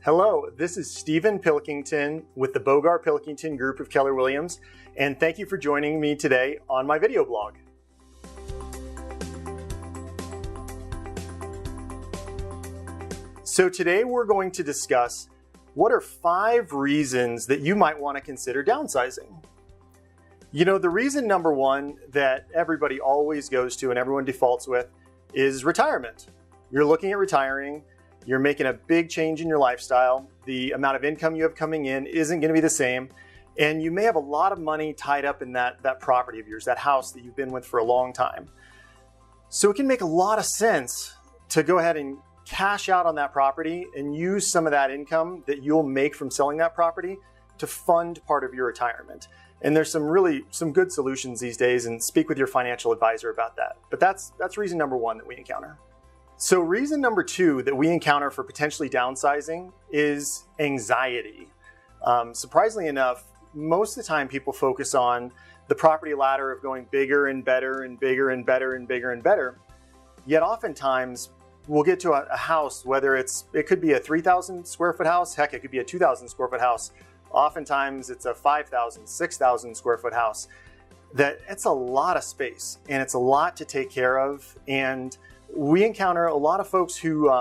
Hello, this is Stephen Pilkington with the Bogar Pilkington group of Keller Williams, and thank you for joining me today on my video blog. So today we're going to discuss what are 5 reasons that you might want to consider downsizing. You know, the reason number 1 that everybody always goes to and everyone defaults with is retirement. You're looking at retiring. You're making a big change in your lifestyle. The amount of income you have coming in isn't going to be the same. And you may have a lot of money tied up in that property of yours, that house that you've been with for a long time. So it can make a lot of sense to go ahead and cash out on that property and use some of that income that you'll make from selling that property to fund part of your retirement. And there's some good solutions these days, and speak with your financial advisor about that. But that's reason number 1 that we encounter. So reason number 2 that we encounter for potentially downsizing is anxiety. Surprisingly enough, most of the time people focus on the property ladder of going bigger and better and bigger and better and bigger and better. Yet oftentimes we'll get to a house, whether it could be a 3,000 square foot house, heck, it could be a 2,000 square foot house. Oftentimes it's a 5,000, 6,000 square foot house. That it's a lot of space and it's a lot to take care of. And we encounter a lot of folks who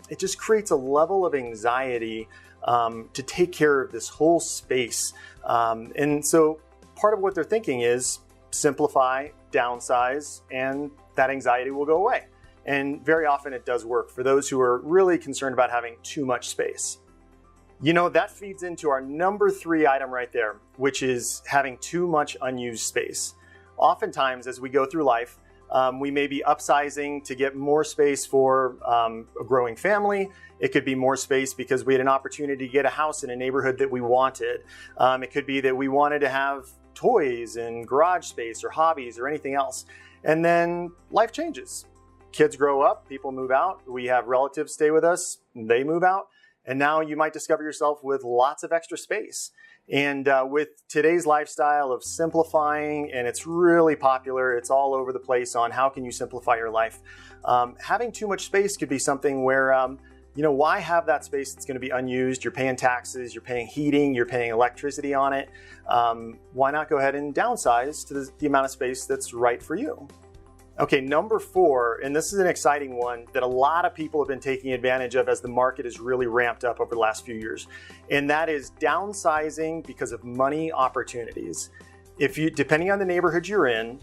it just creates a level of anxiety to take care of this whole space. And so part of what they're thinking is simplify, downsize, and that anxiety will go away. And very often it does work for those who are really concerned about having too much space. You know, that feeds into our number 3 item right there, which is having too much unused space. Oftentimes as we go through life, we may be upsizing to get more space for a growing family. It could be more space because we had an opportunity to get a house in a neighborhood that we wanted. It could be that we wanted to have toys and garage space or hobbies or anything else. And then life changes. Kids grow up, people move out, we have relatives stay with us, they move out, and now you might discover yourself with lots of extra space. And with today's lifestyle of simplifying, and it's really popular, it's all over the place on how can you simplify your life. Having too much space could be something where, you know, why have that space that's going to be unused? You're paying taxes, you're paying heating, you're paying electricity on it. Why not go ahead and downsize to the amount of space that's right for you? Okay, number 4, and this is an exciting one that a lot of people have been taking advantage of as the market has really ramped up over the last few years, and that is downsizing because of money opportunities. Depending on the neighborhood you're in,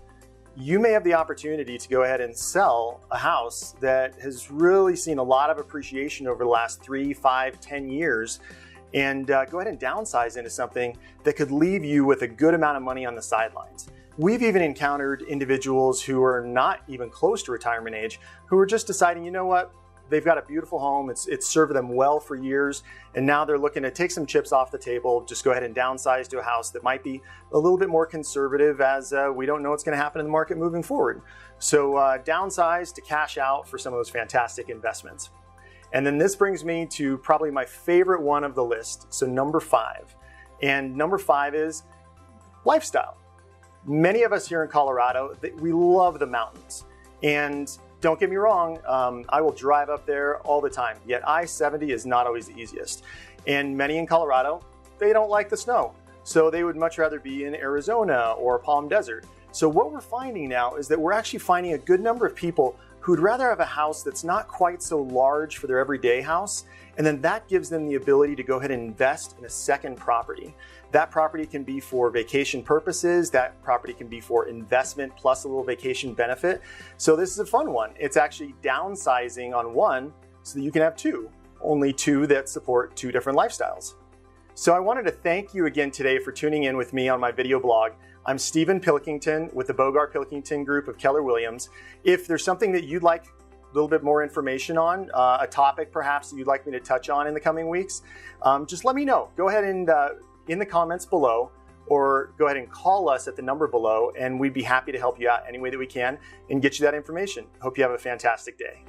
you may have the opportunity to go ahead and sell a house that has really seen a lot of appreciation over the last 3, 5, 10 years, and go ahead and downsize into something that could leave you with a good amount of money on the sidelines. We've even encountered individuals who are not even close to retirement age who are just deciding, you know what, they've got a beautiful home, it's served them well for years, and now they're looking to take some chips off the table, just go ahead and downsize to a house that might be a little bit more conservative as we don't know what's going to happen in the market moving forward. So downsize to cash out for some of those fantastic investments. And then this brings me to probably my favorite one of the list, so number 5. And number 5 is lifestyle. Many of us here in Colorado, we love the mountains. And don't get me wrong, I will drive up there all the time, yet I-70 is not always the easiest. And many in Colorado, they don't like the snow. So they would much rather be in Arizona or Palm Desert. So what we're finding now is that we're actually finding a good number of people who'd rather have a house that's not quite so large for their everyday house, and then that gives them the ability to go ahead and invest in a second property. That property can be for vacation purposes, that property can be for investment plus a little vacation benefit. So this is a fun one. It's actually downsizing on one so that you can have 2, only 2 that support 2 different lifestyles. So I wanted to thank you again today for tuning in with me on my video blog. I'm Stephen Pilkington with the Bogar Pilkington group of Keller Williams. If there's something that you'd like a little bit more information on, a topic perhaps that you'd like me to touch on in the coming weeks, just let me know. Go ahead and in the comments below, or go ahead and call us at the number below, and we'd be happy to help you out any way that we can and get you that information. Hope you have a fantastic day.